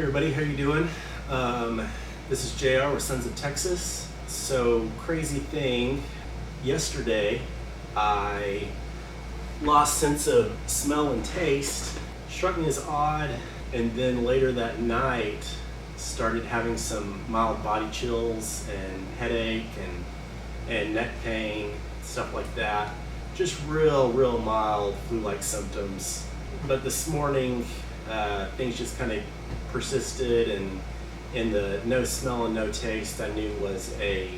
Hey everybody, how you doing? This is JR, we're Sons of Texas. So, crazy thing, yesterday I lost sense of smell and taste. Struck me as odd, and then later that night started having some mild body chills and headache and neck pain, stuff like that. Just real mild flu-like symptoms. But this morning, things just kind of persisted, and the no smell and no taste I knew was a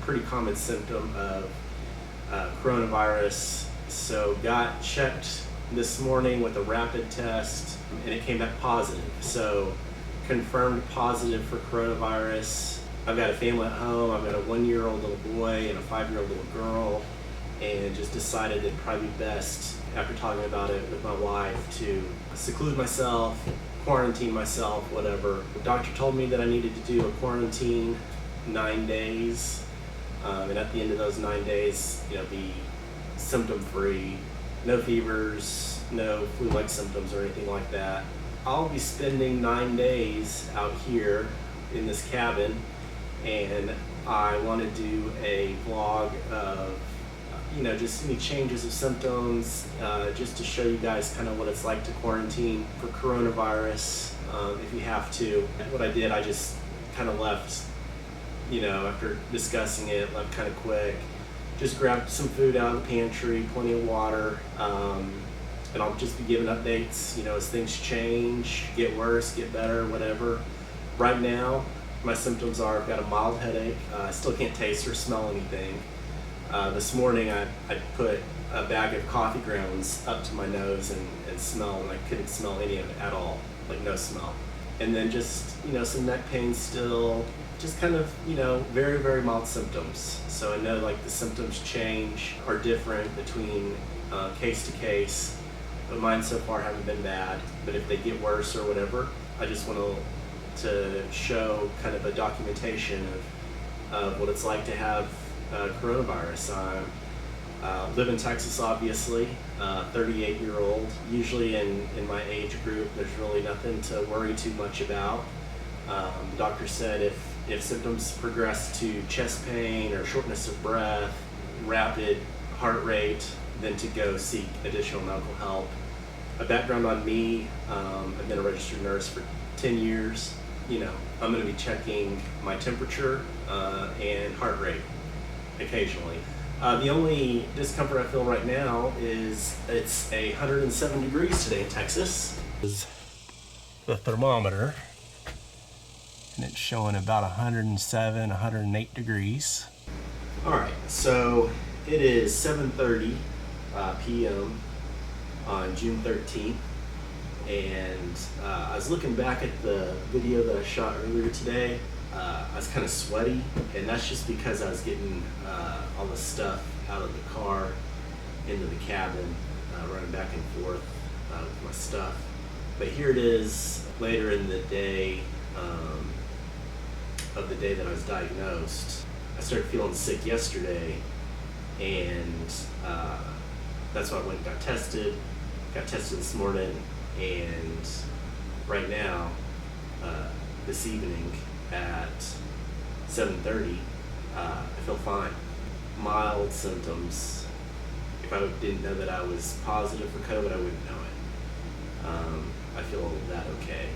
pretty common symptom of coronavirus. So got checked this morning with a rapid test, and it came back positive. So confirmed positive for coronavirus. I've got a family at home. I've got a 1-year-old little boy and a 5-year-old little girl, and just decided it'd probably be best, after talking about it with my wife, to seclude myself, quarantine myself, whatever. The doctor told me that I needed to do a quarantine 9 days, and at the end of those 9 days, be symptom-free, no fevers, no flu-like symptoms or anything like that. I'll be spending 9 days out here in this cabin, and I want to do a vlog of just any changes of symptoms, just to show you guys kind of what it's like to quarantine for coronavirus, if you have to. What I did, I just kind of left, after discussing it, left kind of quick. Just grabbed some food out of the pantry, plenty of water, and I'll just be giving updates, as things change, get worse, get better, whatever. Right now, my symptoms are, I've got a mild headache. I still can't taste or smell anything. This morning I put a bag of coffee grounds up to my nose and smelled, and I couldn't smell any of it at all, like no smell. And then just, some neck pain still, just kind of, very mild symptoms. So I know like the symptoms change, are different between case to case, but mine so far haven't been bad. But if they get worse or whatever, I just want to show kind of a documentation of what it's like to have coronavirus. I live in Texas, obviously, 38-year-old. Usually in my age group, there's really nothing to worry too much about. The doctor said if symptoms progress to chest pain or shortness of breath, rapid heart rate, then to go seek additional medical help. A background on me, I've been a registered nurse for 10 years. I'm going to be checking my temperature and heart rate occasionally. The only discomfort I feel right now is it's 107 degrees today in Texas. This is the thermometer, and it's showing about 107, 108 degrees. All right, so it is 7:30 p.m. on June 13th, and I was looking back at the video that I shot earlier today. I was kind of sweaty, and that's just because I was getting all the stuff out of the car into the cabin, running back and forth with my stuff. But here it is later in the day of the day that I was diagnosed. I started feeling sick yesterday, and that's why I went and got tested. Got tested this morning, and right now, this evening, at 7:30, I feel fine. Mild symptoms. If I didn't know that I was positive for COVID, I wouldn't know it. I feel that okay.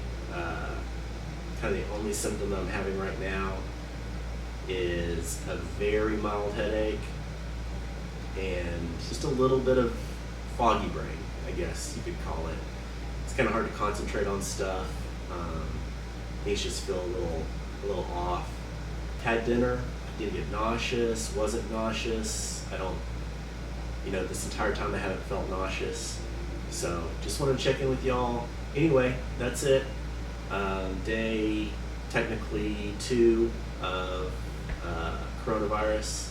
Kind of the only symptom I'm having right now is a very mild headache and just a little bit of foggy brain, I guess you could call it. It's kind of hard to concentrate on stuff. Things just feel a little off. Had dinner, didn't get nauseous, wasn't nauseous. This entire time I haven't felt nauseous. So just wanted to check in with y'all. Anyway, that's it. Day technically 2 of coronavirus.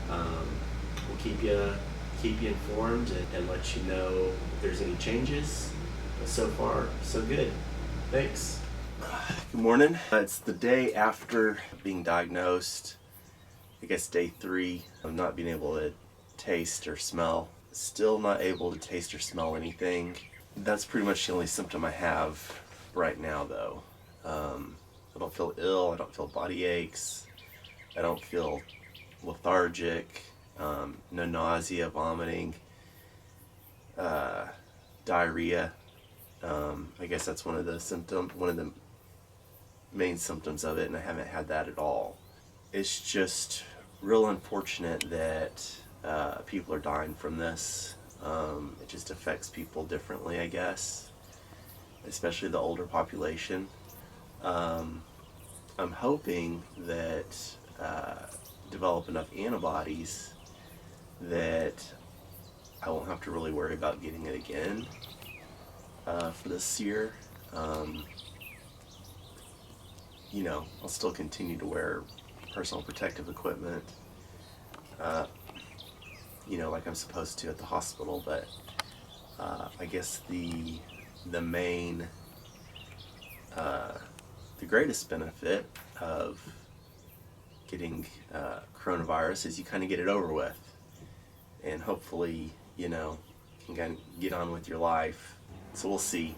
We'll keep you informed and let you know if there's any changes. But so far, so good. Thanks. Good morning. It's the day after being diagnosed. I guess day 3 of not being able to taste or smell. Still not able to taste or smell anything. That's pretty much the only symptom I have right now, though. I don't feel ill. I don't feel body aches. I don't feel lethargic. No nausea, vomiting, diarrhea. I guess that's one of the main symptoms of it, and I haven't had that at all. It's just real unfortunate that people are dying from this. It just affects people differently, I guess, especially the older population. I'm hoping that develop enough antibodies that I won't have to really worry about getting it again for this year. I'll still continue to wear personal protective equipment, like I'm supposed to at the hospital, but I guess the main, the greatest benefit of getting coronavirus is you kind of get it over with, and hopefully, can kind of get on with your life. So we'll see,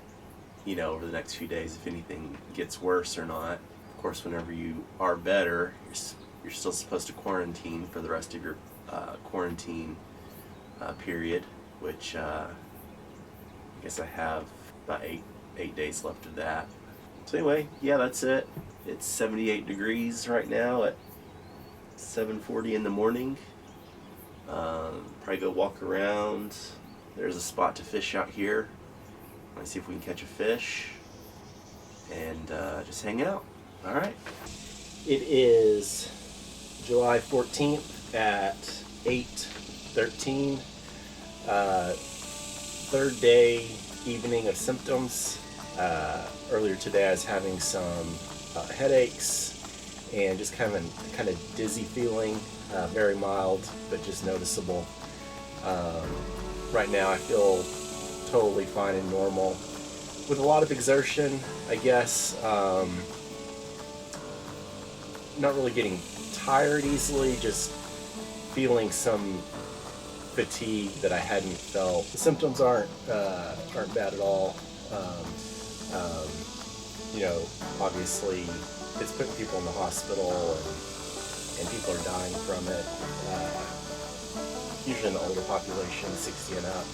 over the next few days if anything gets worse or not. Of course, whenever you are better, you're still supposed to quarantine for the rest of your quarantine period, which I guess I have about eight days left of that. So anyway, yeah, that's it. It's 78 degrees right now at 7:40 in the morning. Probably go walk around. There's a spot to fish out here. Let's see if we can catch a fish and just hang out. All right. It is July 14th at 8:13. Third day evening of symptoms. Earlier today I was having some headaches and just kind of dizzy feeling, very mild but just noticeable. Right now I feel totally fine and normal with a lot of exertion, I guess. Not really getting tired easily, just feeling some fatigue that I hadn't felt. The symptoms aren't bad at all. Obviously it's putting people in the hospital and people are dying from it. Usually in the older population, 60 and up.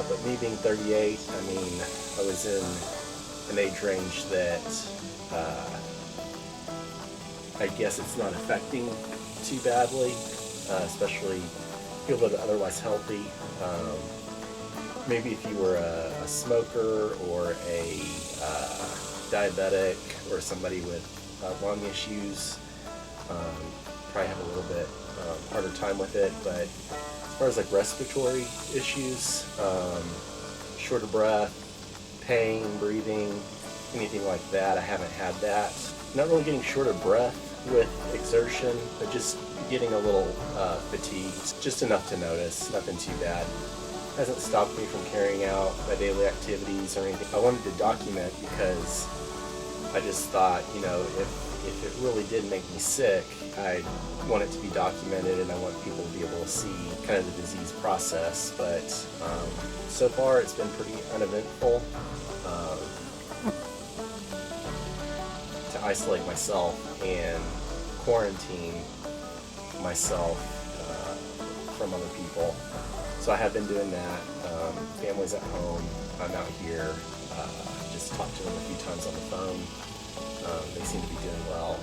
But me being 38, I was in an age range that I guess it's not affecting too badly, especially people that are otherwise healthy. Maybe if you were a smoker or a diabetic or somebody with lung issues, probably have a little bit harder time with it. But as far as like respiratory issues, short of breath, pain, breathing, anything like that, I haven't had that. Not really getting short of breath with exertion, but just getting a little fatigued, just enough to notice, nothing too bad. Hasn't stopped me from carrying out my daily activities or anything. I wanted to document because I just thought, if it really did make me sick, I want it to be documented and I want people to be able to see kind of the disease process. But so far it's been pretty uneventful. To isolate myself and quarantine myself from other people. So I have been doing that. Family's at home. I'm out here. Just talked to them a few times on the phone. They seem to be doing well.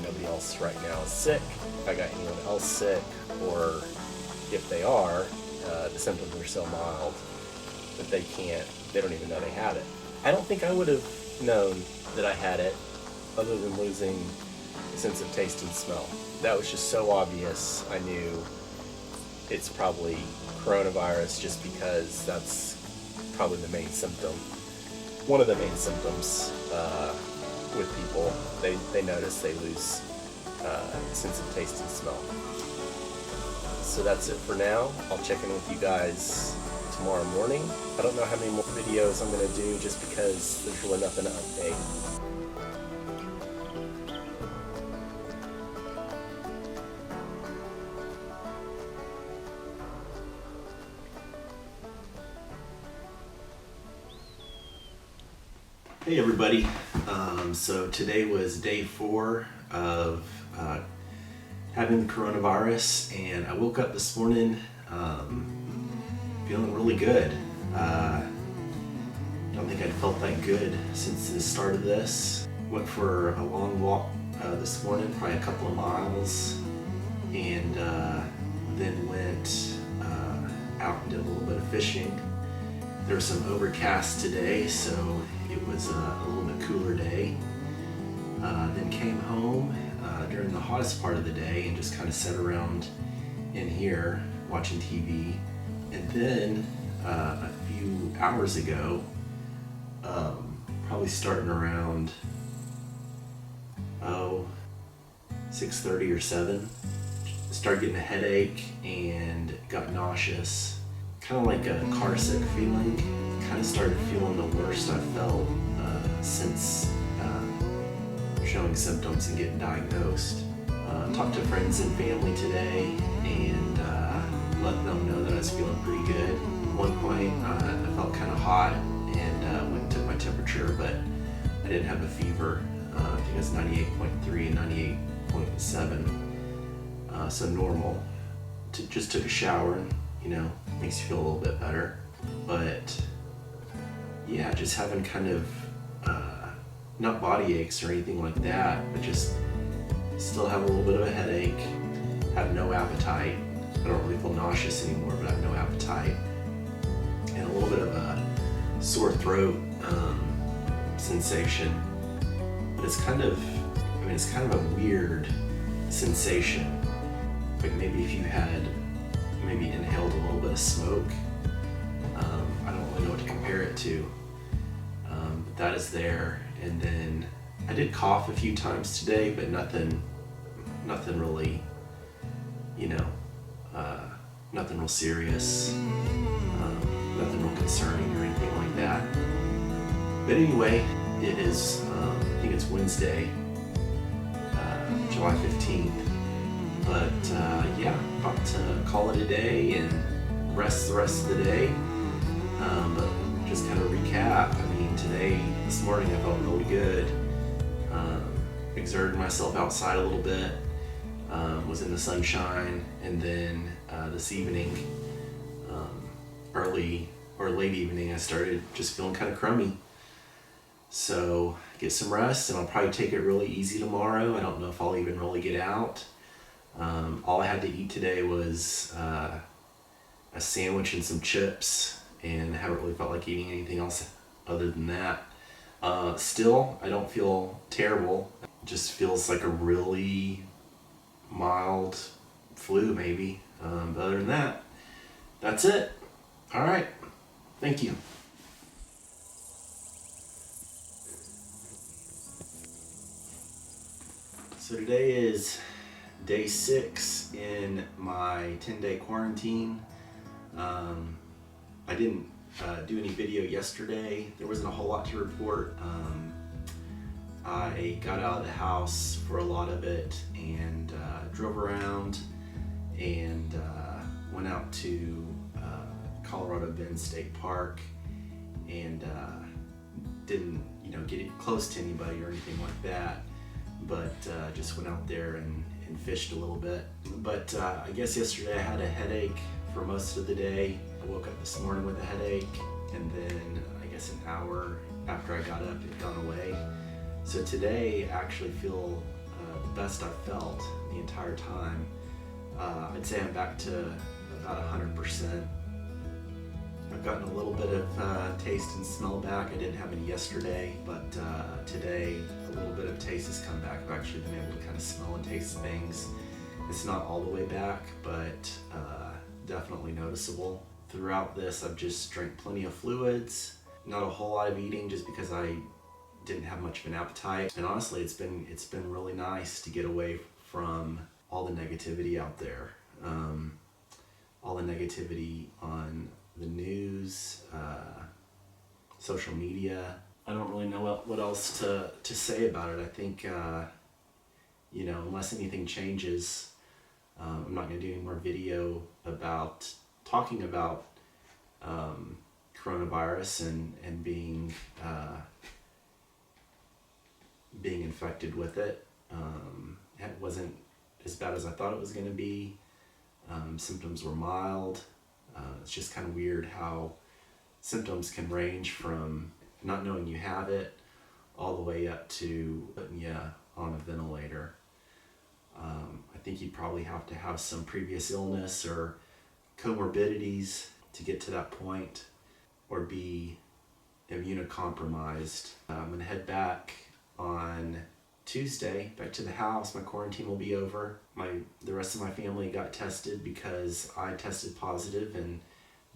Nobody else right now is sick. If I got anyone else sick, or if they are, the symptoms are so mild that they don't even know they had it. I don't think I would have known that I had it other than losing the sense of taste and smell. That was just so obvious. I knew it's probably coronavirus just because that's probably the main symptom. One of the main symptoms with people, they notice they lose sense of taste and smell. So that's it for now. I'll check in with you guys tomorrow morning. I don't know how many more videos I'm going to do just because there's really nothing to update. Hey everybody. So today was day 4 of having the coronavirus, and I woke up this morning feeling really good. I don't think I'd felt that good since the start of this. Went for a long walk this morning, probably a couple of miles, and then went out and did a little bit of fishing. There was some overcast today, so it was a little bit cooler day. Then came home during the hottest part of the day and just kind of sat around in here watching TV. And then a few hours ago, probably starting around 6:30 or 7, started getting a headache and got nauseous. Kind of like a car sick feeling. Kind of started feeling the worst I've felt since showing symptoms and getting diagnosed. Talked to friends and family today and let them know that I was feeling pretty good. At one point I felt kind of hot and went and took my temperature, but I didn't have a fever. I think it was 98.3 and 98.7, so normal. Just took a shower and makes you feel a little bit better. But yeah, just having kind of not body aches or anything like that, but just still have a little bit of a headache, have no appetite. I don't really feel nauseous anymore, but I have no appetite, and a little bit of a sore throat sensation. But it's kind of a weird sensation. Like maybe if you had inhaled a little bit of smoke. I don't really know what to compare it to. But that is there. And then I did cough a few times today, but nothing really, nothing real serious, nothing real concerning or anything like that. But anyway, it is, I think it's Wednesday, July 15th. But yeah, about to call it a day and rest the rest of the day. But just kind of recap. This morning I felt really good. Exerted myself outside a little bit. Was in the sunshine, and then this evening, early or late evening, I started just feeling kind of crummy. So get some rest, and I'll probably take it really easy tomorrow. I don't know if I'll even really get out. All I had to eat today was a sandwich and some chips, and haven't really felt like eating anything else other than that. Still, I don't feel terrible. It just feels like a really mild flu maybe. But other than that, that's it. All right. Thank you. So today is day 6 in my 10-day quarantine. I didn't do any video yesterday. There wasn't a whole lot to report. I got out of the house for a lot of it and drove around and went out to Colorado Bend State Park and didn't get close to anybody or anything like that, but just went out there and fished a little bit. But I guess yesterday I had a headache for most of the day. I woke up this morning with a headache, and then I guess an hour after I got up it had gone away. So today I actually feel the best I've felt the entire time. I'd say I'm back to about 100%. I've gotten a little bit of taste and smell back. I didn't have any yesterday, but today a little bit of taste has come back. I've actually been able to kind of smell and taste things. It's not all the way back, but definitely noticeable. Throughout this, I've just drank plenty of fluids, not a whole lot of eating just because I didn't have much of an appetite. And honestly, it's been really nice to get away from all the negativity out there. All the negativity on the news, social media. I don't really know what else to say about it. I think, unless anything changes, I'm not going to do any more video about talking about coronavirus and being being infected with it. It wasn't as bad as I thought it was going to be. Symptoms were mild. It's just kind of weird how symptoms can range from not knowing you have it all the way up to putting you on a ventilator. I think you probably have to have some previous illness or comorbidities to get to that point, or be immunocompromised. I'm gonna head back on Tuesday back to the house. My quarantine will be over. The rest of my family got tested because I tested positive, and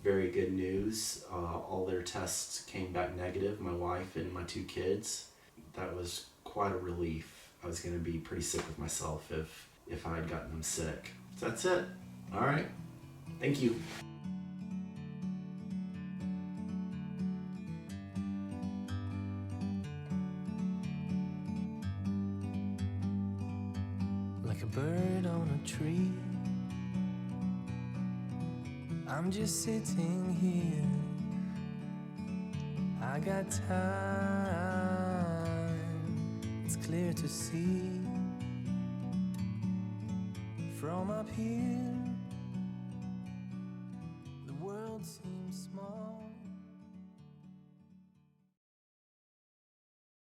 very good news. All their tests came back negative, my wife and my 2 kids. That was quite a relief. I was gonna be pretty sick with myself if I had gotten them sick. So that's it. All right. Thank you. Like a bird on a tree, I'm just sitting here. I got time, it's clear to see from up here.